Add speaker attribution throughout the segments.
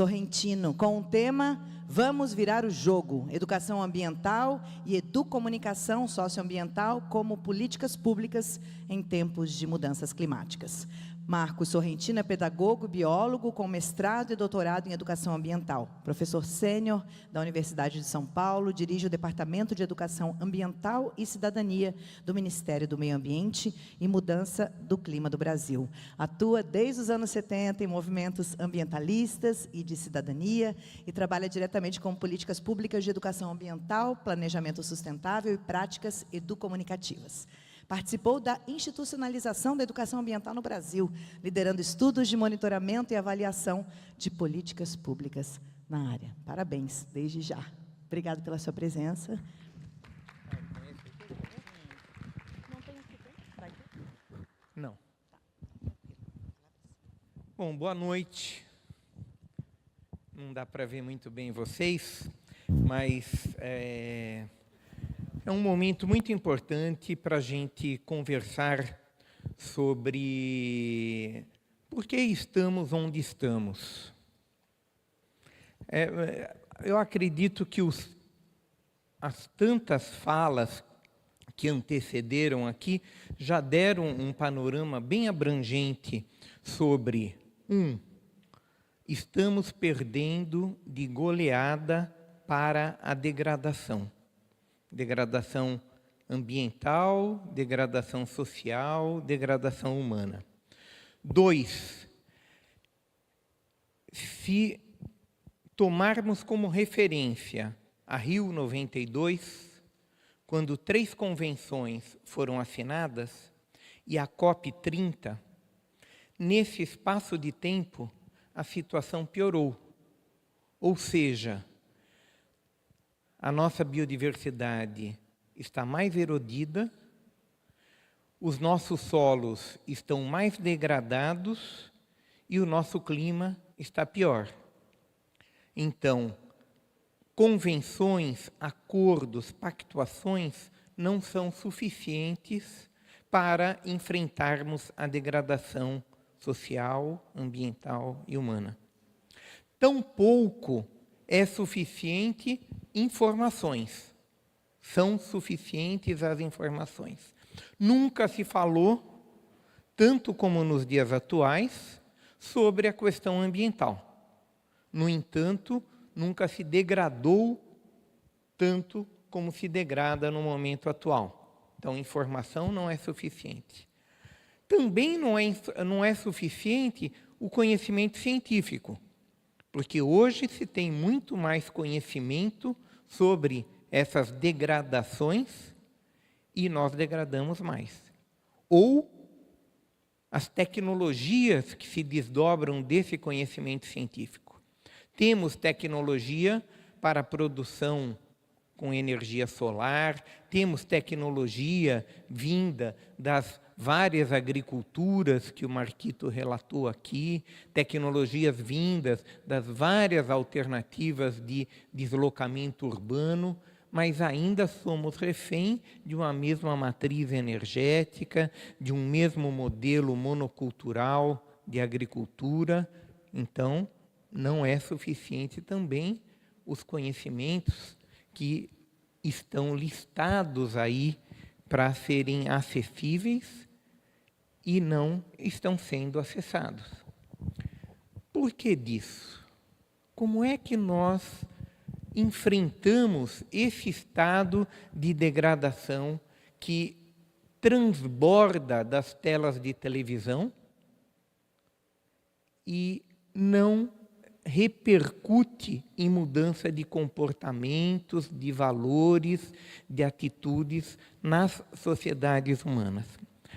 Speaker 1: Sorrentino, com o tema Vamos Virar o Jogo, Educação Ambiental e Educomunicação Socioambiental como Políticas Públicas em Tempos de Mudanças Climáticas. Marcos Sorrentino é pedagogo, biólogo com mestrado e doutorado em Educação Ambiental. Professor sênior da Universidade de São Paulo, dirige o Departamento de Educação Ambiental e Cidadania do Ministério do Meio Ambiente e Mudança do Clima do Brasil. Atua desde os anos 70 em movimentos ambientalistas e de cidadania e trabalha diretamente com políticas públicas de educação ambiental, planejamento sustentável e práticas educomunicativas. Participou da institucionalização da educação ambiental no Brasil, liderando estudos de monitoramento e avaliação de políticas públicas na área. Parabéns, desde já. Obrigada pela sua presença.
Speaker 2: Não. Bom, boa noite. Não dá para ver muito bem vocês, mas é um momento muito importante para a gente conversar sobre por que estamos onde estamos. Eu acredito que as tantas falas que antecederam aqui já deram um panorama bem abrangente sobre, estamos perdendo de goleada para a degradação. Degradação ambiental, degradação social, degradação humana. 2, se tomarmos como referência a Rio 92, quando 3 convenções foram assinadas, e a COP 30, nesse espaço de tempo, a situação piorou. Ou seja, a nossa biodiversidade está mais erodida, os nossos solos estão mais degradados e o nosso clima está pior. Então, convenções, acordos, pactuações não são suficientes para enfrentarmos a degradação social, ambiental e humana. Tampouco é suficiente informações. São suficientes as informações. Nunca se falou, tanto como nos dias atuais, sobre a questão ambiental. No entanto, nunca se degradou tanto como se degrada no momento atual. Então, informação não é suficiente. Também não é suficiente o conhecimento científico, porque hoje se tem muito mais conhecimento sobre essas degradações e nós degradamos mais. Ou as tecnologias que se desdobram desse conhecimento científico. Temos tecnologia para a produção com energia solar, temos tecnologia vinda das várias agriculturas que o Marquito relatou aqui, tecnologias vindas das várias alternativas de deslocamento urbano, mas ainda somos refém de uma mesma matriz energética, de um mesmo modelo monocultural de agricultura. Então, não é suficiente também os conhecimentos que estão listados aí para serem acessíveis e não estão sendo acessados. Por que disso? Como é que nós enfrentamos esse estado de degradação que transborda das telas de televisão e não repercute em mudança de comportamentos, de valores, de atitudes nas sociedades humanas?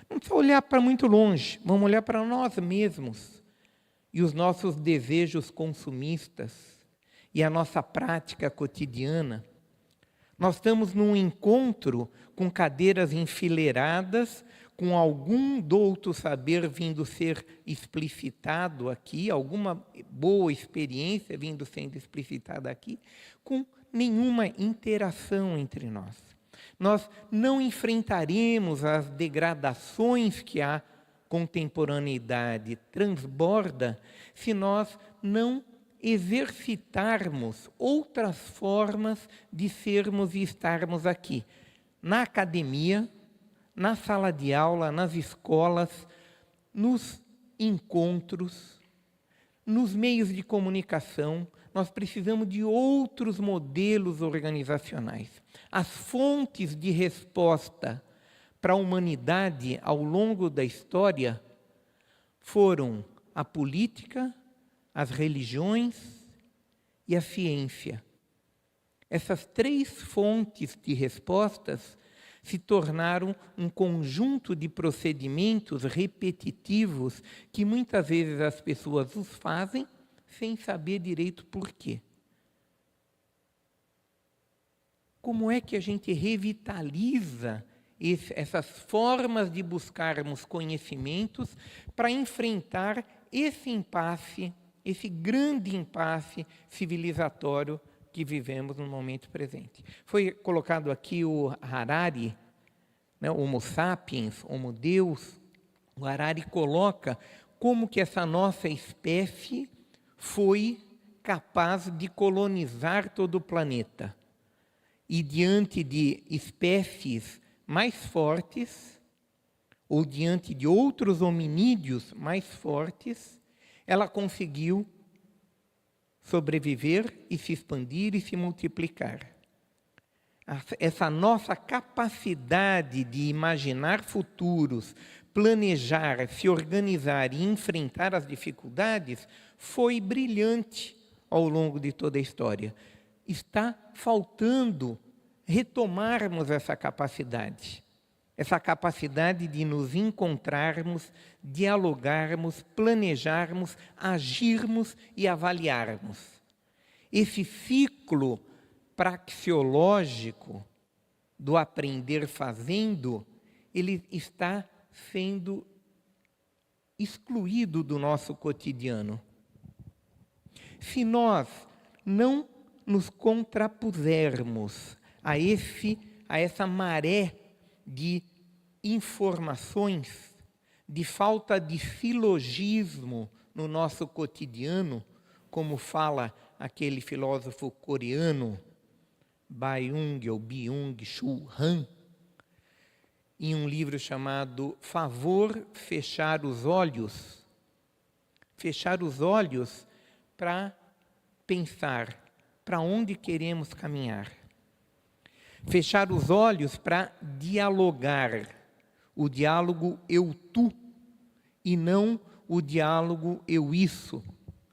Speaker 2: Não precisa olhar para muito longe, vamos olhar para nós mesmos e os nossos desejos consumistas e a nossa prática cotidiana. Nós estamos num encontro com cadeiras enfileiradas, com algum douto saber vindo ser explicitado aqui, alguma boa experiência vindo sendo explicitada aqui, com nenhuma interação entre nós. Nós não enfrentaremos as degradações que a contemporaneidade transborda se nós não exercitarmos outras formas de sermos e estarmos aqui, na academia, na sala de aula, nas escolas, nos encontros, nos meios de comunicação. Nós precisamos de outros modelos organizacionais. As fontes de resposta para a humanidade ao longo da história foram a política, as religiões e a ciência. Essas três fontes de respostas se tornaram um conjunto de procedimentos repetitivos que muitas vezes as pessoas os fazem sem saber direito por quê. Como é que a gente revitaliza essas formas de buscarmos conhecimentos para enfrentar esse impasse, esse grande impasse civilizatório que vivemos no momento presente? Foi colocado aqui o Harari, né, Homo sapiens, Homo Deus. O Harari coloca como que essa nossa espécie foi capaz de colonizar todo o planeta. E diante de espécies mais fortes, ou diante de outros hominídeos mais fortes, ela conseguiu sobreviver e se expandir e se multiplicar. Essa nossa capacidade de imaginar futuros, planejar, se organizar e enfrentar as dificuldades foi brilhante ao longo de toda a história. Está faltando retomarmos essa capacidade de nos encontrarmos, dialogarmos, planejarmos, agirmos e avaliarmos. Esse ciclo praxeológico do aprender fazendo, ele está sendo excluído do nosso cotidiano. Se nós não nos contrapusermos a essa maré de informações, de falta de silogismo no nosso cotidiano, como fala aquele filósofo coreano, Byung-Chul Han, em um livro chamado Favor Fechar os Olhos. Fechar os olhos para pensar para onde queremos caminhar. Fechar os olhos para dialogar, o diálogo eu-tu, e não o diálogo eu-isso,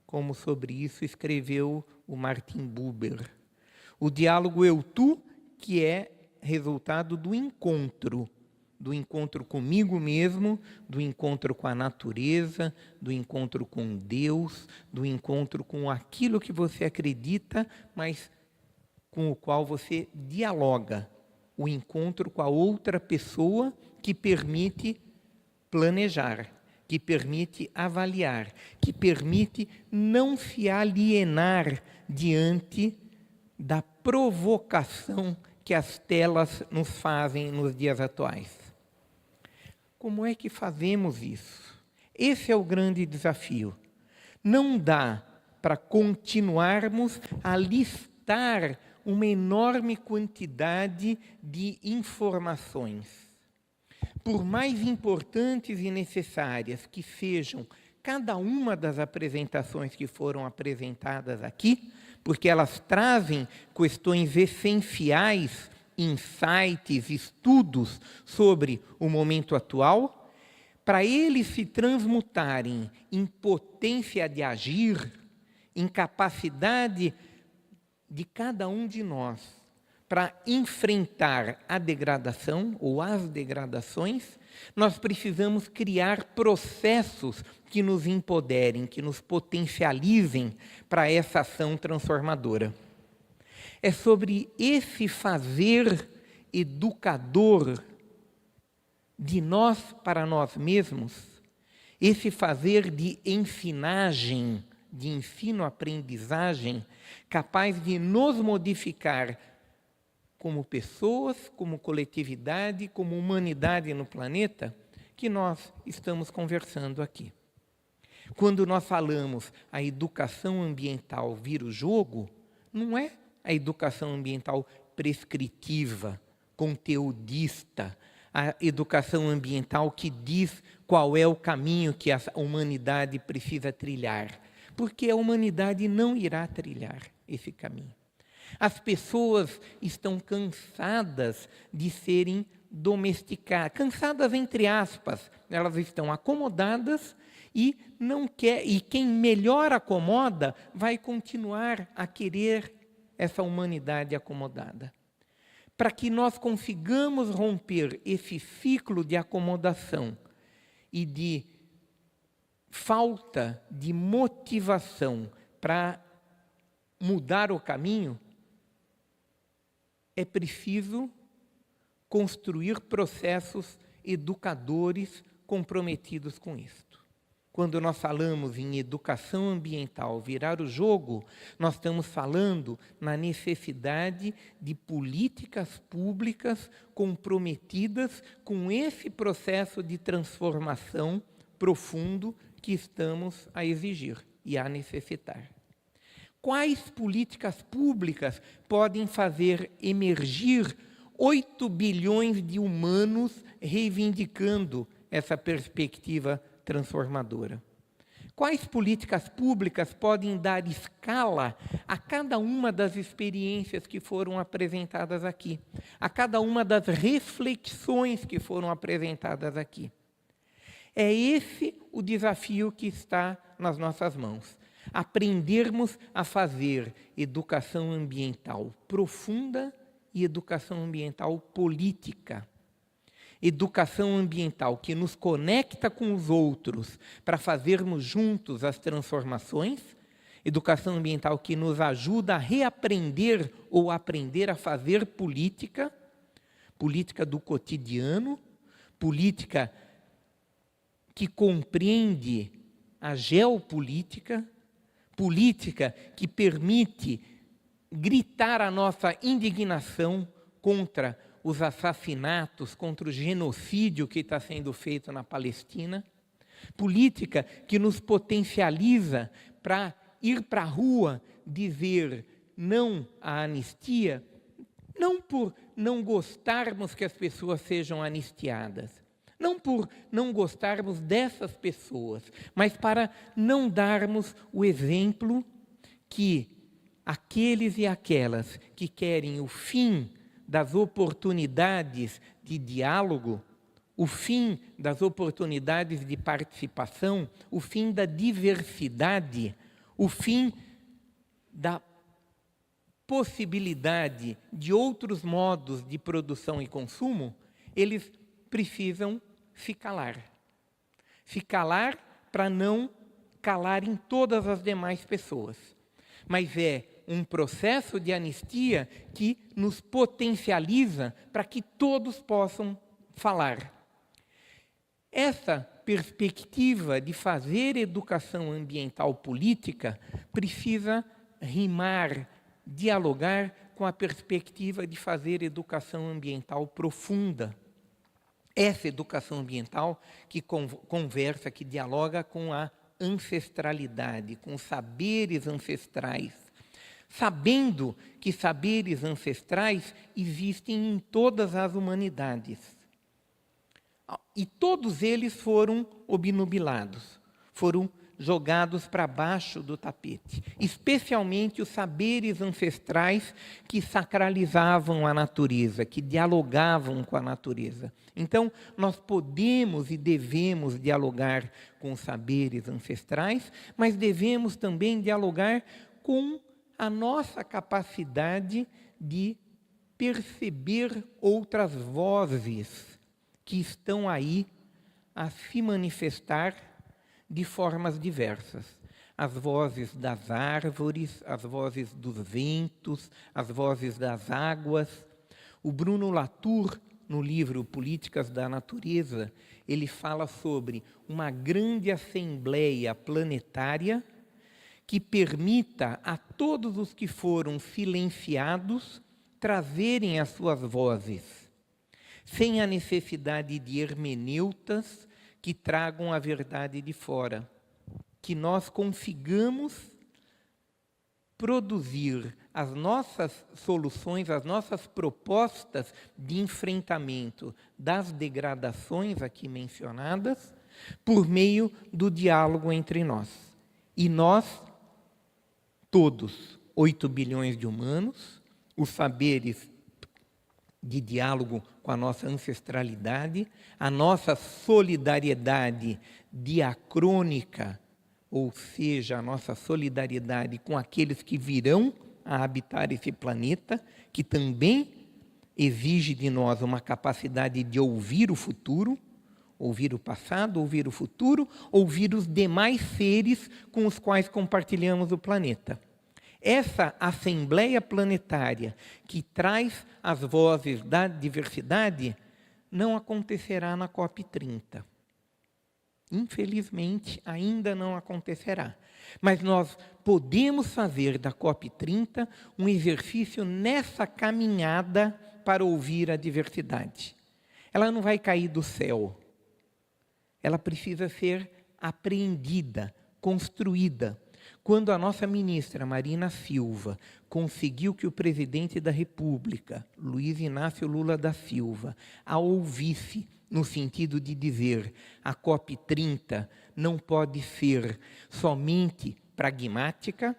Speaker 2: como sobre isso escreveu o Martin Buber. O diálogo eu-tu, que é resultado do encontro comigo mesmo, do encontro com a natureza, do encontro com Deus, do encontro com aquilo que você acredita, mas com o qual você dialoga, o encontro com a outra pessoa que permite planejar, que permite avaliar, que permite não se alienar diante da provocação que as telas nos fazem nos dias atuais. Como é que fazemos isso? Esse é o grande desafio. Não dá para continuarmos a listar uma enorme quantidade de informações. Por mais importantes e necessárias que sejam cada uma das apresentações que foram apresentadas aqui, porque elas trazem questões essenciais, insights, estudos sobre o momento atual, para eles se transmutarem em potência de agir, em capacidade de cada um de nós para enfrentar a degradação ou as degradações, nós precisamos criar processos que nos empoderem, que nos potencializem para essa ação transformadora. É sobre esse fazer educador de nós para nós mesmos, esse fazer de ensinagem, de ensino-aprendizagem, capaz de nos modificar como pessoas, como coletividade, como humanidade no planeta, que nós estamos conversando aqui. Quando nós falamos a educação ambiental vira o jogo, não é a educação ambiental prescritiva, conteudista, a educação ambiental que diz qual é o caminho que a humanidade precisa trilhar, porque a humanidade não irá trilhar esse caminho. As pessoas estão cansadas de serem domesticadas, cansadas entre aspas, elas estão acomodadas e não quer, e quem melhor acomoda vai continuar a querer essa humanidade acomodada. Para que nós consigamos romper esse ciclo de acomodação e de falta de motivação para mudar o caminho, é preciso construir processos educadores comprometidos com isto. Quando nós falamos em educação ambiental virar o jogo, nós estamos falando na necessidade de políticas públicas comprometidas com esse processo de transformação profundo que estamos a exigir e a necessitar. Quais políticas públicas podem fazer emergir 8 bilhões de humanos reivindicando essa perspectiva transformadora? Quais políticas públicas podem dar escala a cada uma das experiências que foram apresentadas aqui, a cada uma das reflexões que foram apresentadas aqui? É esse o desafio que está nas nossas mãos. Aprendermos a fazer educação ambiental profunda e educação ambiental política. Educação ambiental que nos conecta com os outros para fazermos juntos as transformações. Educação ambiental que nos ajuda a reaprender ou aprender a fazer política. Política do cotidiano. Política que compreende a geopolítica. Política que permite gritar a nossa indignação contra os assassinatos, contra o genocídio que está sendo feito na Palestina. Política que nos potencializa para ir para a rua dizer não à anistia, não por não gostarmos que as pessoas sejam anistiadas, não por não gostarmos dessas pessoas, mas para não darmos o exemplo que aqueles e aquelas que querem o fim das oportunidades de diálogo, o fim das oportunidades de participação, o fim da diversidade, o fim da possibilidade de outros modos de produção e consumo, eles precisam se calar. Se calar para não calarem todas as demais pessoas. Mas é um processo de anistia que nos potencializa para que todos possam falar. Essa perspectiva de fazer educação ambiental política precisa rimar, dialogar com a perspectiva de fazer educação ambiental profunda. Essa educação ambiental que conversa, que dialoga com a ancestralidade, com os saberes ancestrais, sabendo que saberes ancestrais existem em todas as humanidades. E todos eles foram obnubilados, foram jogados para baixo do tapete, especialmente os saberes ancestrais que sacralizavam a natureza, que dialogavam com a natureza. Então, nós podemos e devemos dialogar com os saberes ancestrais, mas devemos também dialogar com a nossa capacidade de perceber outras vozes que estão aí a se manifestar de formas diversas. As vozes das árvores, as vozes dos ventos, as vozes das águas. O Bruno Latour, no livro Políticas da Natureza, ele fala sobre uma grande assembleia planetária que permita a todos os que foram silenciados trazerem as suas vozes, sem a necessidade de hermeneutas que tragam a verdade de fora. que nós consigamos produzir as nossas soluções, as nossas propostas de enfrentamento das degradações aqui mencionadas, por meio do diálogo entre nós. E nós, todos, 8 bilhões de humanos, os saberes de diálogo com a nossa ancestralidade, a nossa solidariedade diacrônica, ou seja, a nossa solidariedade com aqueles que virão a habitar esse planeta, que também exige de nós uma capacidade de ouvir o futuro, ouvir o passado, ouvir o futuro, ouvir os demais seres com os quais compartilhamos o planeta. Essa Assembleia Planetária que traz as vozes da diversidade não acontecerá na COP30. Infelizmente, ainda não acontecerá. Mas nós podemos fazer da COP30 um exercício nessa caminhada para ouvir a diversidade. Ela não vai cair do céu. Ela precisa ser apreendida, construída. Quando a nossa ministra Marina Silva conseguiu que o presidente da República, Luiz Inácio Lula da Silva, a ouvisse no sentido de dizer a COP30 não pode ser somente pragmática,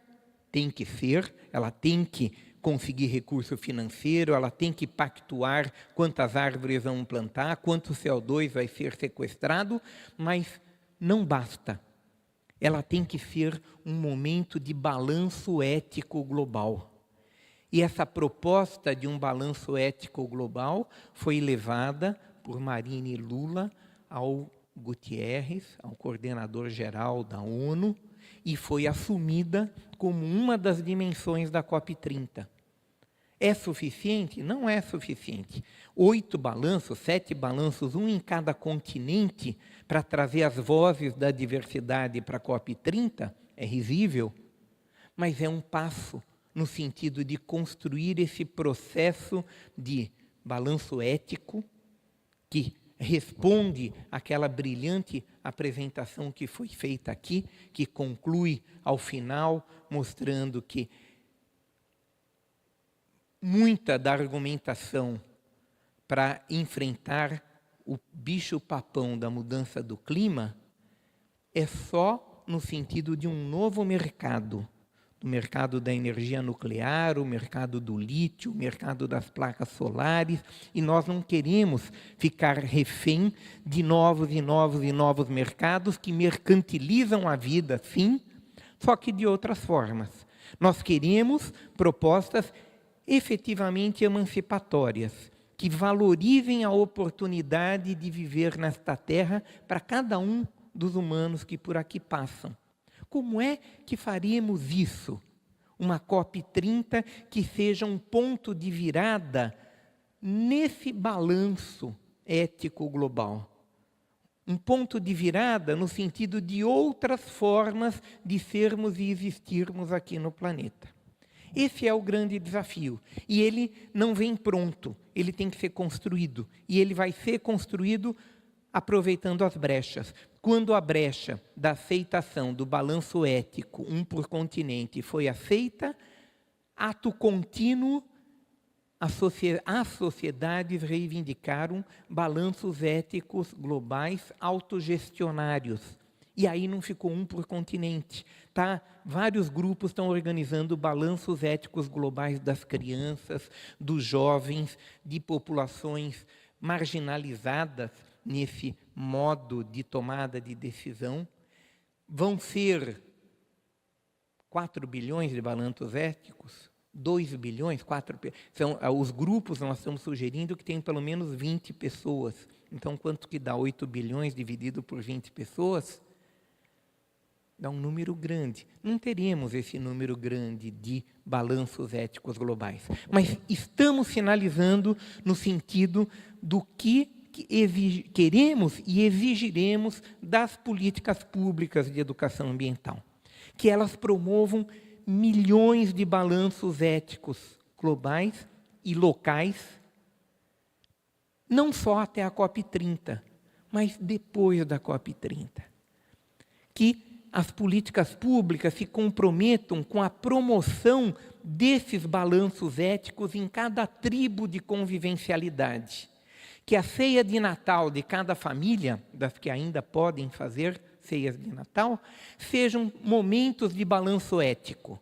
Speaker 2: tem que ser, ela tem que conseguir recurso financeiro, ela tem que pactuar quantas árvores vão plantar, quanto CO2 vai ser sequestrado, mas não basta. Ela tem que ser um momento de balanço ético global. E essa proposta de um balanço ético global foi levada por Marina e Lula ao Guterres, ao coordenador-geral da ONU, e foi assumida como uma das dimensões da COP30. É suficiente? Não é suficiente. 8 balanços, 7 balanços, um em cada continente, para trazer as vozes da diversidade para a COP30, é risível, mas é um passo no sentido de construir esse processo de balanço ético que responde àquela brilhante apresentação que foi feita aqui, que conclui ao final mostrando que muita da argumentação para enfrentar o bicho-papão da mudança do clima é só no sentido de um novo mercado, o mercado da energia nuclear, o mercado do lítio, o mercado das placas solares, e nós não queremos ficar refém de novos e novos e novos mercados que mercantilizam a vida, sim, só que de outras formas. Nós queremos propostas efetivamente emancipatórias, que valorizem a oportunidade de viver nesta terra para cada um dos humanos que por aqui passam. Como é que faríamos isso? Uma COP30 que seja um ponto de virada nesse balanço ético global. Um ponto de virada no sentido de outras formas de sermos e existirmos aqui no planeta. Esse é o grande desafio. E ele não vem pronto, ele tem que ser construído. E ele vai ser construído aproveitando as brechas. Quando a brecha da aceitação do balanço ético, um por continente, foi aceita, ato contínuo, as sociedades reivindicaram balanços éticos globais autogestionários. E aí não ficou um por continente. Tá? Vários grupos estão organizando balanços éticos globais das crianças, dos jovens, de populações marginalizadas nesse modo de tomada de decisão. Vão ser 4 bilhões de balanços éticos? 2 bilhões? 4 bilhões? São, os grupos, nós estamos sugerindo que tem pelo menos 20 pessoas. Então, quanto que dá 8 bilhões dividido por 20 pessoas? Dá um número grande. Não teremos esse número grande de balanços éticos globais. Mas estamos sinalizando no sentido do que queremos e exigiremos das políticas públicas de educação ambiental. Que elas promovam milhões de balanços éticos globais e locais, não só até a COP30, mas depois da COP30. Que as políticas públicas se comprometam com a promoção desses balanços éticos em cada tribo de convivencialidade. Que a ceia de Natal de cada família, das que ainda podem fazer ceias de Natal, sejam momentos de balanço ético.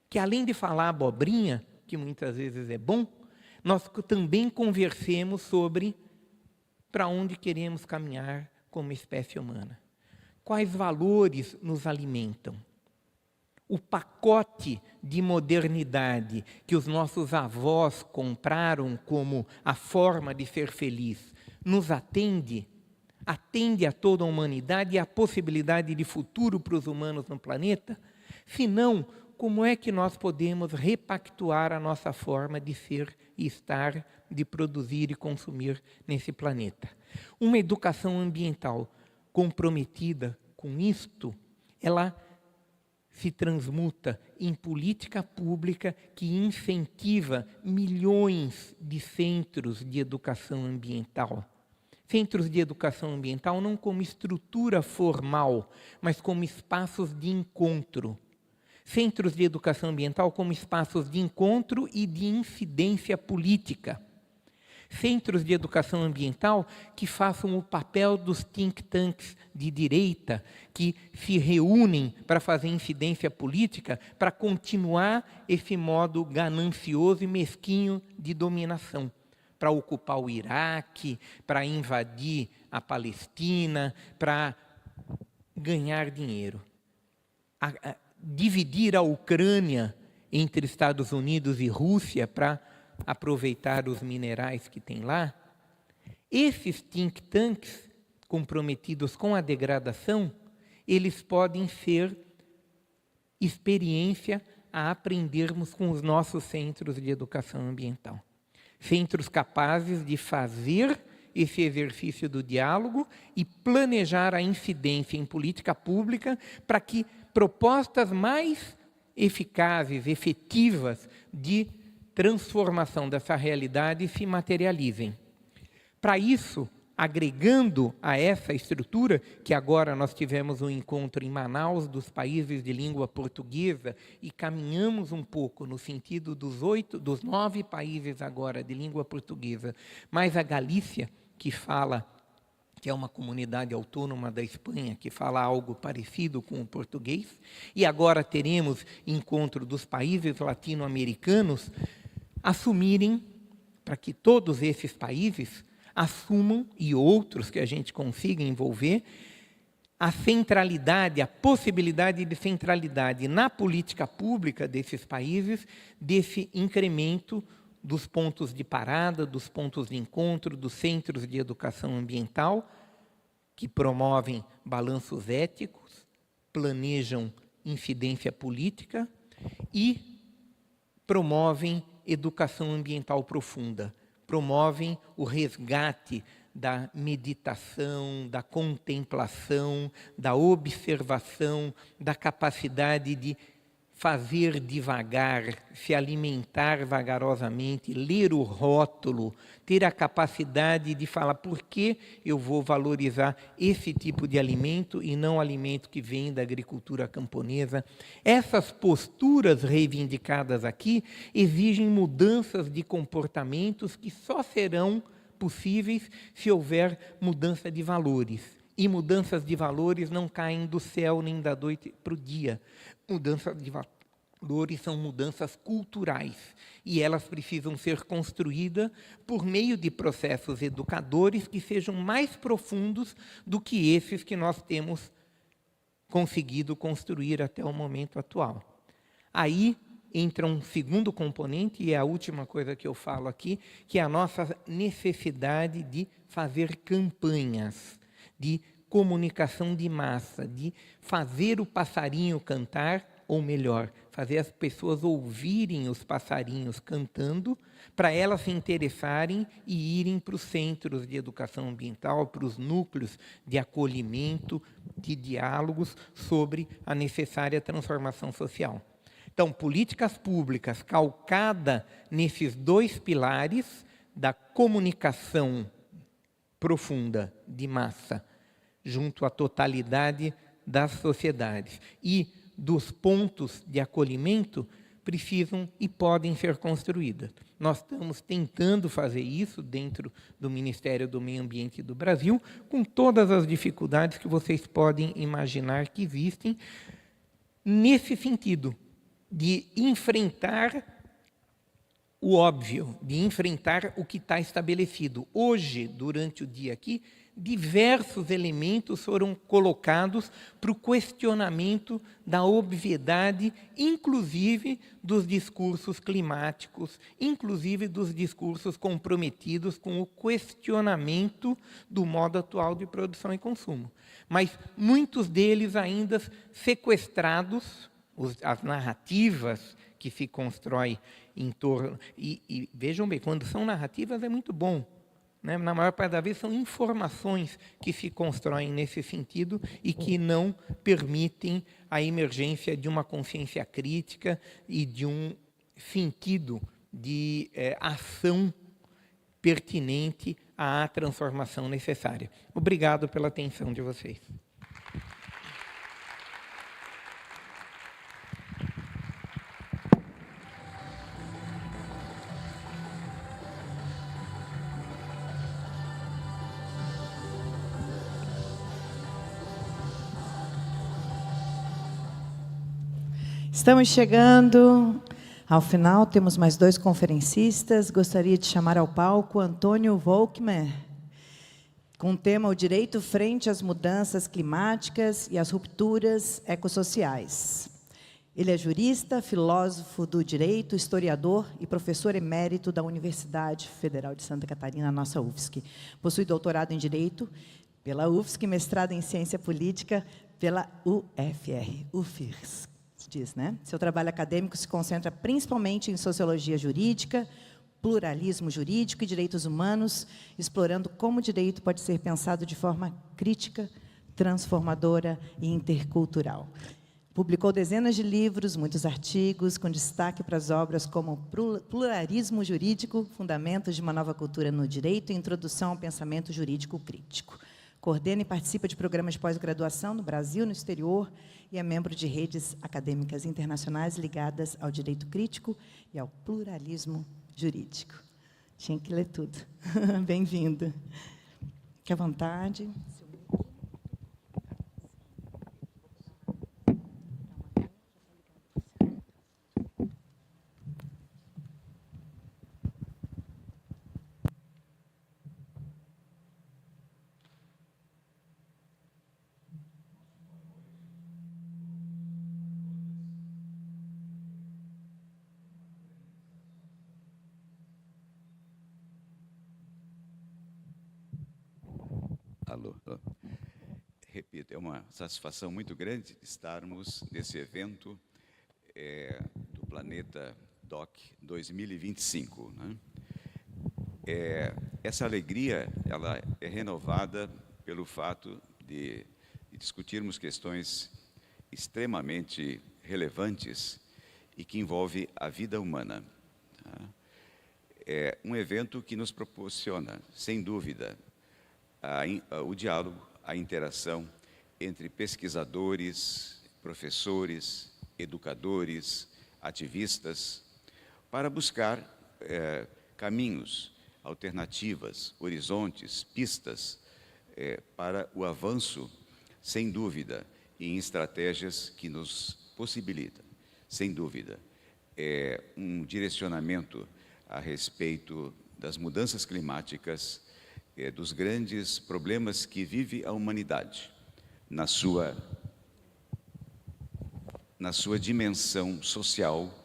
Speaker 2: Que além de falar abobrinha, que muitas vezes é bom, nós também conversemos sobre para onde queremos caminhar como espécie humana. Quais valores nos alimentam? O pacote de modernidade que os nossos avós compraram como a forma de ser feliz, nos atende? Atende a toda a humanidade e a possibilidade de futuro para os humanos no planeta? Se não, como é que nós podemos repactuar a nossa forma de ser e estar, de produzir e consumir nesse planeta? Uma educação ambiental comprometida com isto, ela se transmuta em política pública que incentiva milhões de centros de educação ambiental. Centros de educação ambiental não como estrutura formal, mas como espaços de encontro. Centros de educação ambiental como espaços de encontro e de incidência política. Centros de educação ambiental que façam o papel dos think tanks de direita, que se reúnem para fazer incidência política, para continuar esse modo ganancioso e mesquinho de dominação, para ocupar o Iraque, para invadir a Palestina, para ganhar dinheiro. Dividir a Ucrânia entre Estados Unidos e Rússia para aproveitar os minerais que tem lá. Esses think tanks comprometidos com a degradação, eles podem ser experiência a aprendermos com os nossos centros de educação ambiental. Centros capazes de fazer esse exercício do diálogo e planejar a incidência em política pública para que propostas mais eficazes, efetivas de transformação dessa realidade se materializem. Para isso, agregando a essa estrutura, que agora nós tivemos um encontro em Manaus dos países de língua portuguesa e caminhamos um pouco no sentido dos 9 países agora de língua portuguesa, mais a Galícia, que é uma comunidade autônoma da Espanha, que fala algo parecido com o português, e agora teremos encontro dos países latino-americanos, assumirem, para que todos esses países assumam, e outros que a gente consiga envolver, a centralidade, a possibilidade de centralidade na política pública desses países, desse incremento dos pontos de parada, dos pontos de encontro, dos centros de educação ambiental, que promovem balanços éticos, planejam incidência política e promovem educação ambiental profunda, promovem o resgate da meditação, da contemplação, da observação, da capacidade de fazer devagar, se alimentar vagarosamente, ler o rótulo, ter a capacidade de falar por que eu vou valorizar esse tipo de alimento e não alimento que vem da agricultura camponesa. Essas posturas reivindicadas aqui exigem mudanças de comportamentos que só serão possíveis se houver mudança de valores. E mudanças de valores não caem do céu nem da noite para o dia. Mudanças de valores são mudanças culturais e elas precisam ser construídas por meio de processos educadores que sejam mais profundos do que esses que nós temos conseguido construir até o momento atual. Aí entra um segundo componente, e é a última coisa que eu falo aqui, que é a nossa necessidade de fazer campanhas, de comunicação de massa, de fazer o passarinho cantar, ou melhor, fazer as pessoas ouvirem os passarinhos cantando, para elas se interessarem e irem para os centros de educação ambiental, para os núcleos de acolhimento, de diálogos sobre a necessária transformação social. Então, políticas públicas calcadas nesses 2 pilares da comunicação profunda de massa, junto à totalidade das sociedades e dos pontos de acolhimento precisam e podem ser construídas. Nós estamos tentando fazer isso dentro do Ministério do Meio Ambiente do Brasil, com todas as dificuldades que vocês podem imaginar que existem, nesse sentido, de enfrentar o óbvio, de enfrentar o que está estabelecido. Hoje, durante o dia aqui, diversos elementos foram colocados para o questionamento da obviedade, inclusive dos discursos climáticos, inclusive dos discursos comprometidos com o questionamento do modo atual de produção e consumo. Mas muitos deles ainda sequestrados, as narrativas que se constroem em torno... E vejam bem, quando são narrativas é muito bom, né? Na maior parte das vezes são informações que se constroem nesse sentido e que não permitem a emergência de uma consciência crítica e de um sentido de ação pertinente à transformação necessária. Obrigado pela atenção de vocês.
Speaker 1: Estamos chegando ao final, temos mais 2 conferencistas. Gostaria de chamar ao palco Antônio Volkmer, com o tema O Direito Frente às Mudanças Climáticas e às Rupturas Ecossociais. Ele é jurista, filósofo do direito, historiador e professor emérito da Universidade Federal de Santa Catarina, nossa UFSC. Possui doutorado em Direito pela UFSC, mestrado em Ciência Política pela UFIRS. Diz, né? Seu trabalho acadêmico se concentra principalmente em sociologia jurídica, pluralismo jurídico e direitos humanos, explorando como o direito pode ser pensado de forma crítica, transformadora e intercultural. Publicou dezenas de livros, muitos artigos, com destaque para as obras como Pluralismo Jurídico, Fundamentos de uma Nova Cultura no Direito e Introdução ao Pensamento Jurídico Crítico. Coordena e participa de programas de pós-graduação no Brasil e no exterior e é membro de redes acadêmicas internacionais ligadas ao direito crítico e ao pluralismo jurídico. Tinha que ler tudo. Bem-vindo. Fique à vontade.
Speaker 3: Alô. Repito, é uma satisfação muito grande estarmos nesse evento do Planeta Doc 2025. Né? Essa alegria ela é renovada pelo fato de discutirmos questões extremamente relevantes e que envolvem a vida humana. Tá? É um evento que nos proporciona, sem dúvida, o diálogo, a interação entre pesquisadores, professores, educadores, ativistas, para buscar caminhos, alternativas, horizontes, pistas para o avanço, sem dúvida, em estratégias que nos possibilitam, sem dúvida, um direcionamento a respeito das mudanças climáticas, dos grandes problemas que vive a humanidade na sua dimensão social,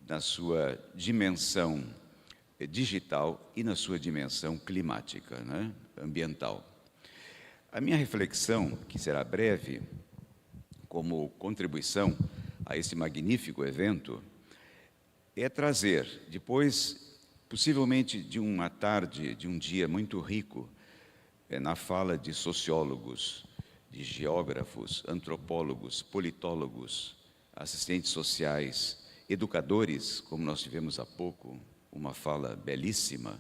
Speaker 3: na sua dimensão digital e na sua dimensão climática, né, ambiental. A minha reflexão, que será breve, como contribuição a esse magnífico evento, é trazer, depois possivelmente de uma tarde, de um dia muito rico, na fala de sociólogos, de geógrafos, antropólogos, politólogos, assistentes sociais, educadores, como nós tivemos há pouco, uma fala belíssima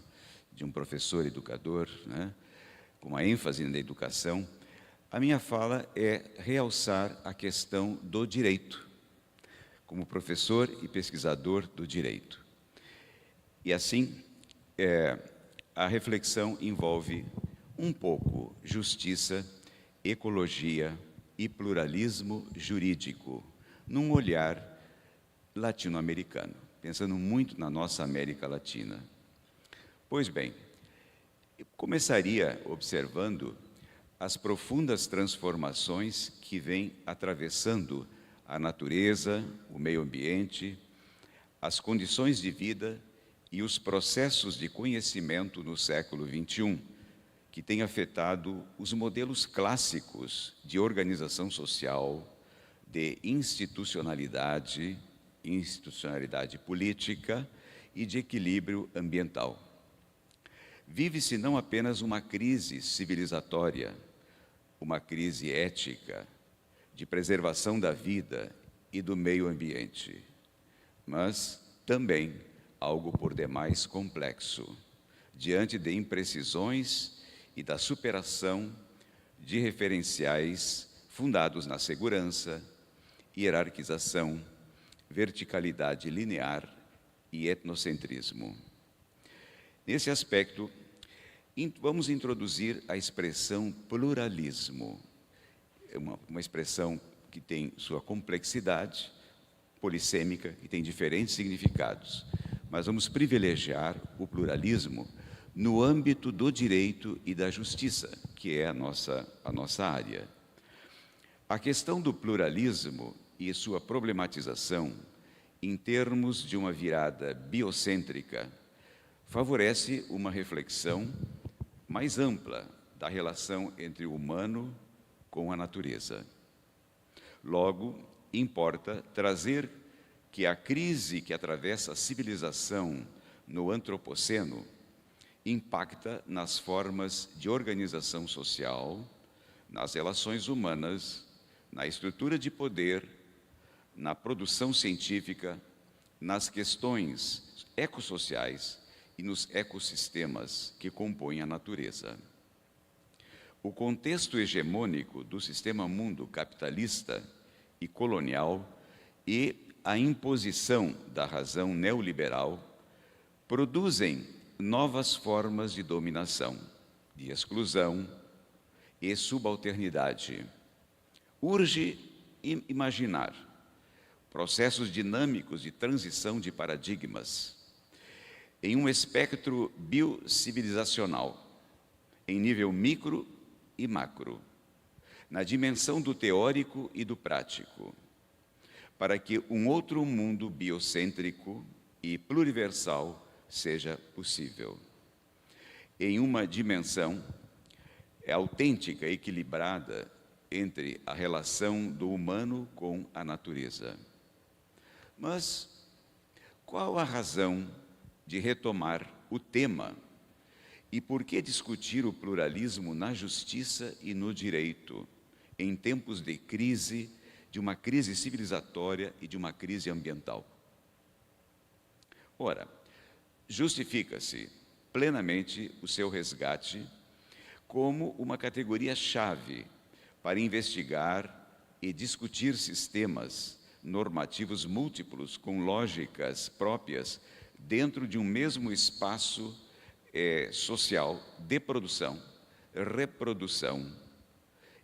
Speaker 3: de um professor educador, né, com uma ênfase na educação, a minha fala é realçar a questão do direito, como professor e pesquisador do direito. E assim, a reflexão envolve um pouco justiça, ecologia e pluralismo jurídico, num olhar latino-americano, pensando muito na nossa América Latina. Pois bem, eu começaria observando as profundas transformações que vêm atravessando a natureza, o meio ambiente, as condições de vida e os processos de conhecimento no século XXI, que têm afetado os modelos clássicos de organização social, de institucionalidade política e de equilíbrio ambiental. Vive-se não apenas uma crise civilizatória, uma crise ética, de preservação da vida e do meio ambiente, mas também algo por demais complexo, diante de imprecisões e da superação de referenciais fundados na segurança, hierarquização, verticalidade linear e etnocentrismo. Nesse aspecto, vamos introduzir a expressão pluralismo, uma expressão que tem sua complexidade, polissêmica, que tem diferentes significados, mas vamos privilegiar o pluralismo no âmbito do direito e da justiça, que é a nossa área. A questão do pluralismo e sua problematização, em termos de uma virada biocêntrica, favorece uma reflexão mais ampla da relação entre o humano com a natureza. Logo, importa trazer que a crise que atravessa a civilização no antropoceno impacta nas formas de organização social, nas relações humanas, na estrutura de poder, na produção científica, nas questões ecossociais e nos ecossistemas que compõem a natureza. O contexto hegemônico do sistema mundo capitalista e colonial e a imposição da razão neoliberal produzem novas formas de dominação, de exclusão e subalternidade. Urge imaginar processos dinâmicos de transição de paradigmas em um espectro biocivilizacional, em nível micro e macro, na dimensão do teórico e do prático, para que um outro mundo biocêntrico e pluriversal seja possível. Em uma dimensão autêntica, equilibrada entre a relação do humano com a natureza. Mas qual a razão de retomar o tema e por que discutir o pluralismo na justiça e no direito em tempos de crise, de uma crise civilizatória e de uma crise ambiental? Ora, justifica-se plenamente o seu resgate como uma categoria-chave para investigar e discutir sistemas normativos múltiplos com lógicas próprias dentro de um mesmo espaço social de produção, reprodução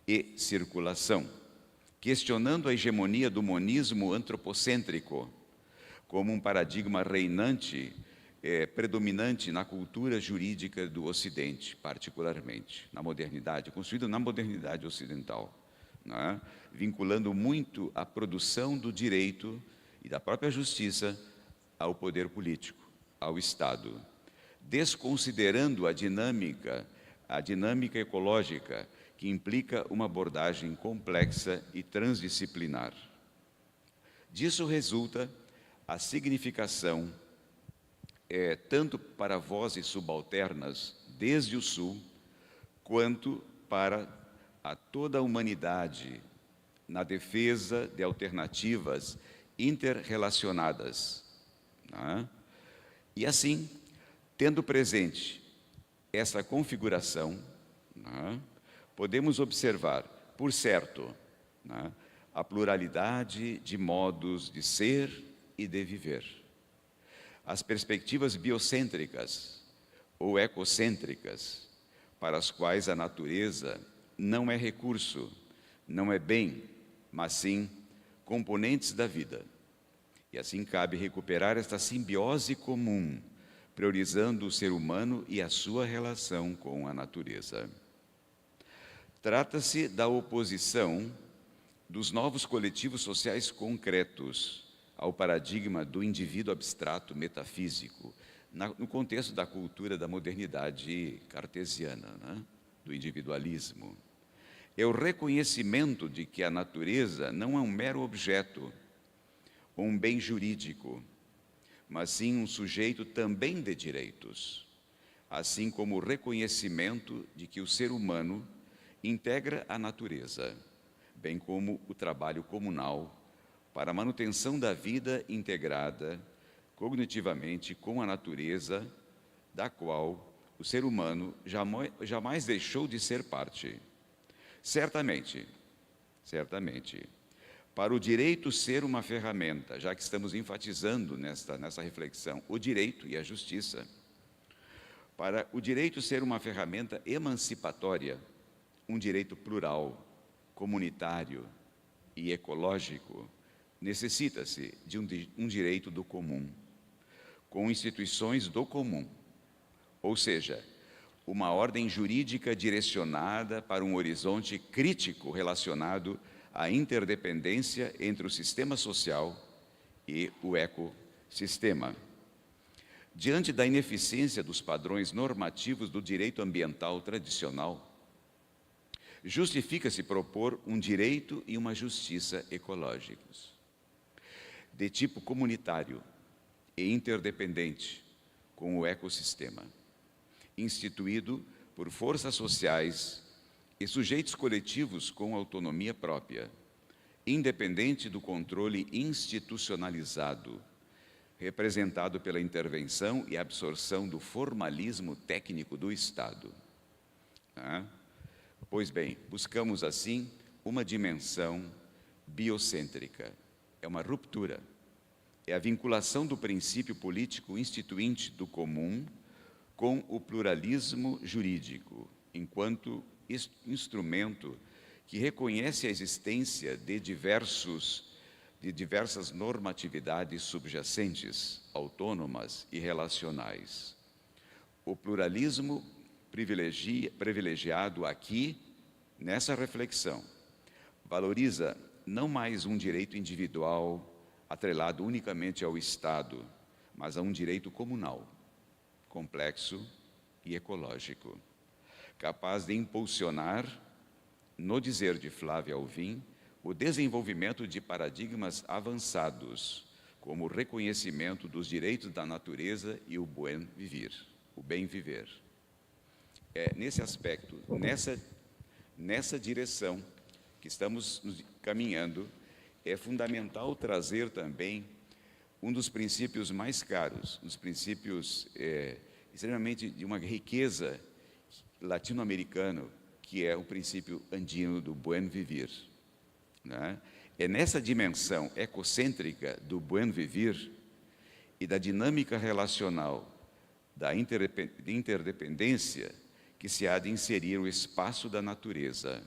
Speaker 3: e circulação, questionando a hegemonia do monismo antropocêntrico como um paradigma reinante, predominante na cultura jurídica do Ocidente, particularmente, na modernidade, construído na modernidade ocidental, né? Vinculando muito a produção do direito e da própria justiça ao poder político, ao Estado, desconsiderando a dinâmica ecológica, que implica uma abordagem complexa e transdisciplinar. Disso resulta a significação, tanto para vozes subalternas, desde o Sul, quanto para toda a humanidade, na defesa de alternativas interrelacionadas, né? E assim, tendo presente essa configuração, né, podemos observar, por certo, né, a pluralidade de modos de ser e de viver. As perspectivas biocêntricas ou ecocêntricas, para as quais a natureza não é recurso, não é bem, mas sim componentes da vida. E assim cabe recuperar esta simbiose comum, priorizando o ser humano e a sua relação com a natureza. Trata-se da oposição dos novos coletivos sociais concretos ao paradigma do indivíduo abstrato metafísico, no contexto da cultura da modernidade cartesiana, né? Do individualismo. É o reconhecimento de que a natureza não é um mero objeto ou um bem jurídico, mas sim um sujeito também de direitos, assim como o reconhecimento de que o ser humano integra a natureza, bem como o trabalho comunal para a manutenção da vida integrada cognitivamente com a natureza, da qual o ser humano jamais deixou de ser parte. Certamente, para o direito ser uma ferramenta, já que estamos enfatizando nessa reflexão o direito e a justiça, para o direito ser uma ferramenta emancipatória, um direito plural, comunitário e ecológico, necessita-se de um direito do comum, com instituições do comum, ou seja, uma ordem jurídica direcionada para um horizonte crítico relacionado à interdependência entre o sistema social e o ecossistema. Diante da ineficiência dos padrões normativos do direito ambiental tradicional, justifica-se propor um direito e uma justiça ecológicos, de tipo comunitário e interdependente com o ecossistema, instituído por forças sociais e sujeitos coletivos com autonomia própria, independente do controle institucionalizado, representado pela intervenção e absorção do formalismo técnico do Estado. Pois bem, buscamos assim uma dimensão biocêntrica. É uma ruptura. É a vinculação do princípio político instituinte do comum com o pluralismo jurídico, enquanto instrumento que reconhece a existência de diversas normatividades subjacentes, autônomas e relacionais. O pluralismo privilegiado aqui, nessa reflexão, valoriza não mais um direito individual atrelado unicamente ao Estado, mas a um direito comunal, complexo e ecológico, capaz de impulsionar, no dizer de Flávia Alvim, o desenvolvimento de paradigmas avançados, como o reconhecimento dos direitos da natureza e o bem viver. É nesse aspecto, nessa direção que estamos caminhando, é fundamental trazer também um dos princípios mais caros, um dos princípios extremamente de uma riqueza latino-americano, que é o princípio andino do buen vivir. Né? É nessa dimensão ecocêntrica do buen vivir e da dinâmica relacional da interdependência que se há de inserir o espaço da natureza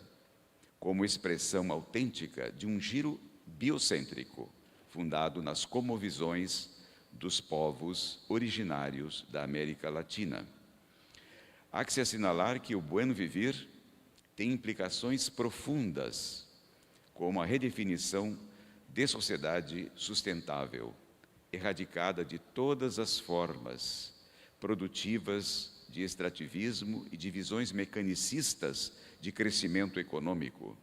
Speaker 3: como expressão autêntica de um giro biocêntrico, fundado nas cosmovisões dos povos originários da América Latina. Há que se assinalar que o buen vivir tem implicações profundas, como a redefinição de sociedade sustentável, erradicada de todas as formas produtivas de extrativismo e de visões mecanicistas de crescimento econômico,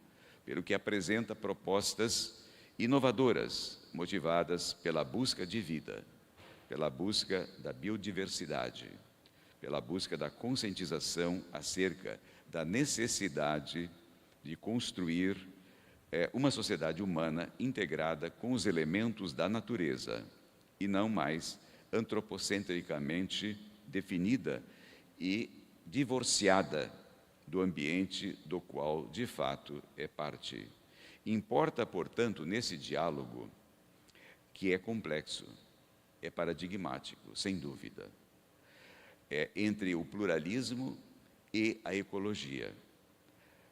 Speaker 3: pelo que apresenta propostas inovadoras, motivadas pela busca de vida, pela busca da biodiversidade, pela busca da conscientização acerca da necessidade de construir uma sociedade humana integrada com os elementos da natureza e não mais antropocentricamente definida e divorciada do ambiente do qual, de fato, é parte. Importa, portanto, nesse diálogo, que é complexo, é paradigmático, sem dúvida, entre o pluralismo e a ecologia.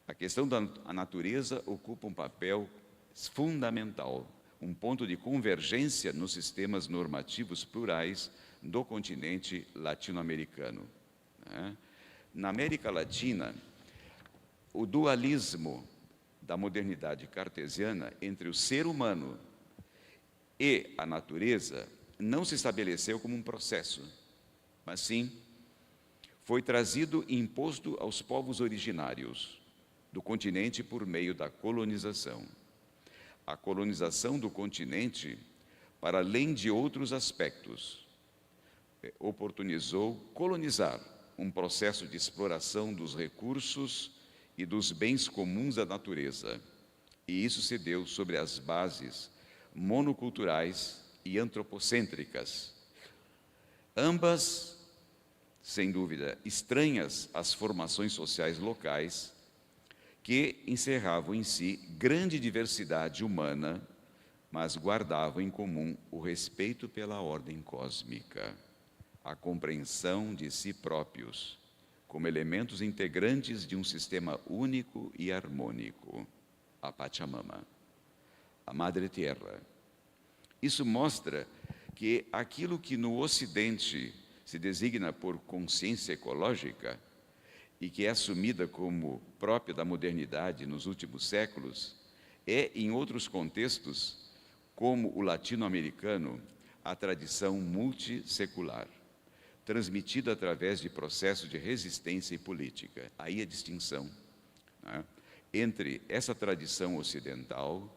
Speaker 3: A questão da natureza ocupa um papel fundamental, um ponto de convergência nos sistemas normativos plurais do continente latino-americano. Na América Latina, o dualismo da modernidade cartesiana entre o ser humano e a natureza não se estabeleceu como um processo, mas sim foi trazido e imposto aos povos originários do continente por meio da colonização. A colonização do continente, para além de outros aspectos, oportunizou colonizar um processo de exploração dos recursos e dos bens comuns da natureza. E isso se deu sobre as bases monoculturais e antropocêntricas. Ambas, sem dúvida, estranhas às formações sociais locais, que encerravam em si grande diversidade humana, mas guardavam em comum o respeito pela ordem cósmica, a compreensão de si próprios como elementos integrantes de um sistema único e harmônico, a Pachamama, a Madre Terra. Isso mostra que aquilo que no Ocidente se designa por consciência ecológica e que é assumida como própria da modernidade nos últimos séculos, é, em outros contextos, como o latino-americano, a tradição multissecular, transmitida através de processos de resistência e política. Aí a distinção, né, entre essa tradição ocidental,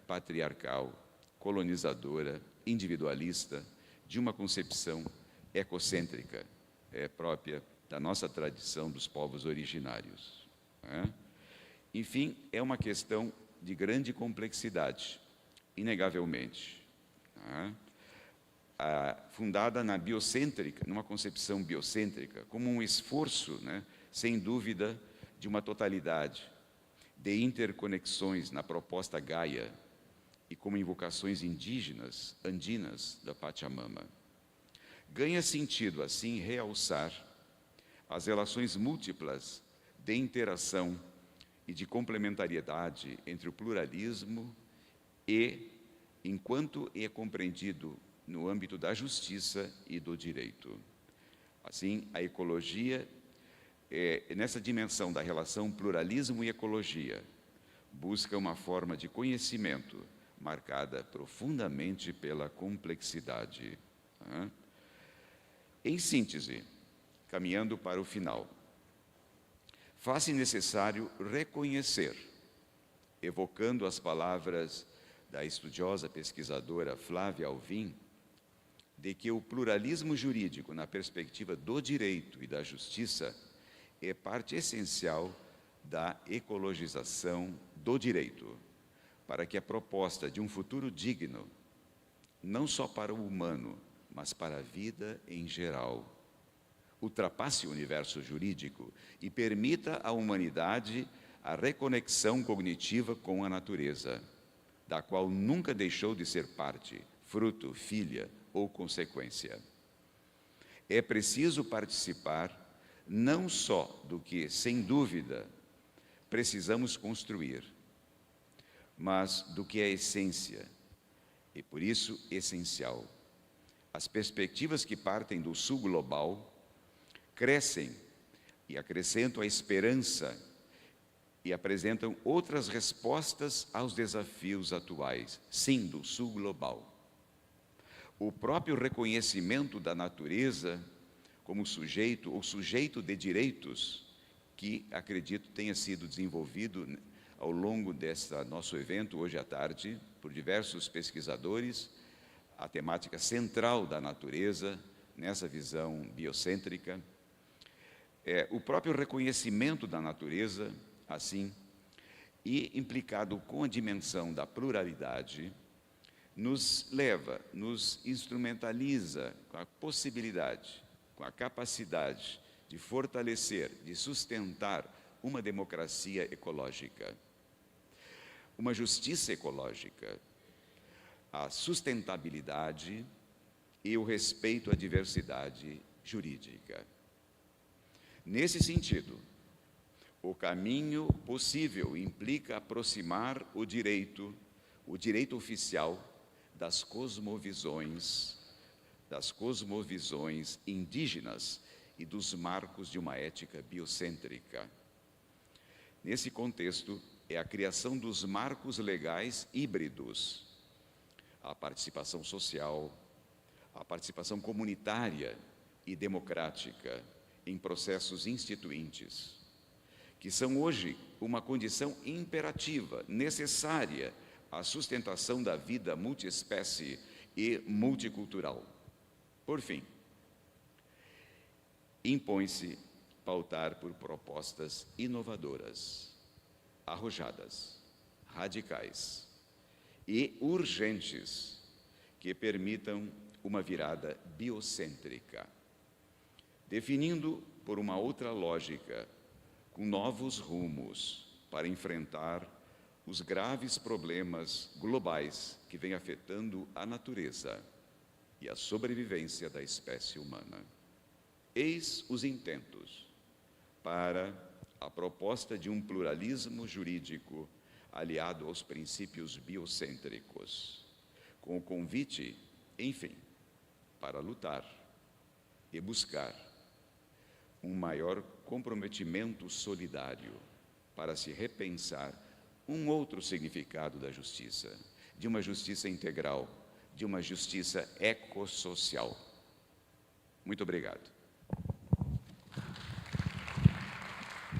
Speaker 3: patriarcal, colonizadora, individualista, de uma concepção ecocêntrica, própria da nossa tradição dos povos originários. Enfim, é uma questão de grande complexidade, inegavelmente, fundada na biocêntrica, numa concepção biocêntrica, como um esforço, sem dúvida, de uma totalidade, de interconexões na proposta Gaia e como invocações indígenas, andinas da Pachamama. Ganha sentido, assim, realçar as relações múltiplas de interação e de complementariedade entre o pluralismo e, enquanto é compreendido no âmbito da justiça e do direito. Assim, a ecologia, nessa dimensão da relação pluralismo e ecologia, busca uma forma de conhecimento marcada profundamente pela complexidade. Em síntese, caminhando para o final, faz-se necessário reconhecer, evocando as palavras da estudiosa pesquisadora Flávia Alvim, de que o pluralismo jurídico, na perspectiva do direito e da justiça, é parte essencial da ecologização do direito, para que a proposta de um futuro digno, não só para o humano, mas para a vida em geral, ultrapasse o universo jurídico e permita à humanidade a reconexão cognitiva com a natureza, da qual nunca deixou de ser parte, fruto, filha ou consequência. É preciso participar não só do que, sem dúvida, precisamos construir, mas do que é essência, e por isso essencial. As perspectivas que partem do sul global crescem e acrescentam a esperança e apresentam outras respostas aos desafios atuais, sim, do sul global. O próprio reconhecimento da natureza como sujeito ou sujeito de direitos, que acredito tenha sido desenvolvido ao longo desse nosso evento hoje à tarde por diversos pesquisadores, a temática central da natureza nessa visão biocêntrica, o próprio reconhecimento da natureza, assim, e implicado com a dimensão da pluralidade, nos leva, nos instrumentaliza com a possibilidade, com a capacidade de fortalecer, de sustentar uma democracia ecológica, uma justiça ecológica, a sustentabilidade e o respeito à diversidade jurídica. Nesse sentido, o caminho possível implica aproximar o direito oficial das cosmovisões indígenas e dos marcos de uma ética biocêntrica. Nesse contexto, é a criação dos marcos legais híbridos, a participação social, a participação comunitária e democrática em processos instituintes, que são hoje uma condição imperativa, necessária à sustentação da vida multiespécie e multicultural. Por fim, impõe-se pautar por propostas inovadoras, arrojadas, radicais e urgentes que permitam uma virada biocêntrica, definindo por uma outra lógica, com novos rumos para enfrentar os graves problemas globais que vêm afetando a natureza e a sobrevivência da espécie humana. Eis os intentos para a proposta de um pluralismo jurídico aliado aos princípios biocêntricos, com o convite, enfim, para lutar e buscar um maior comprometimento solidário para se repensar um outro significado da justiça, de uma justiça integral, de uma justiça ecossocial. Muito obrigado.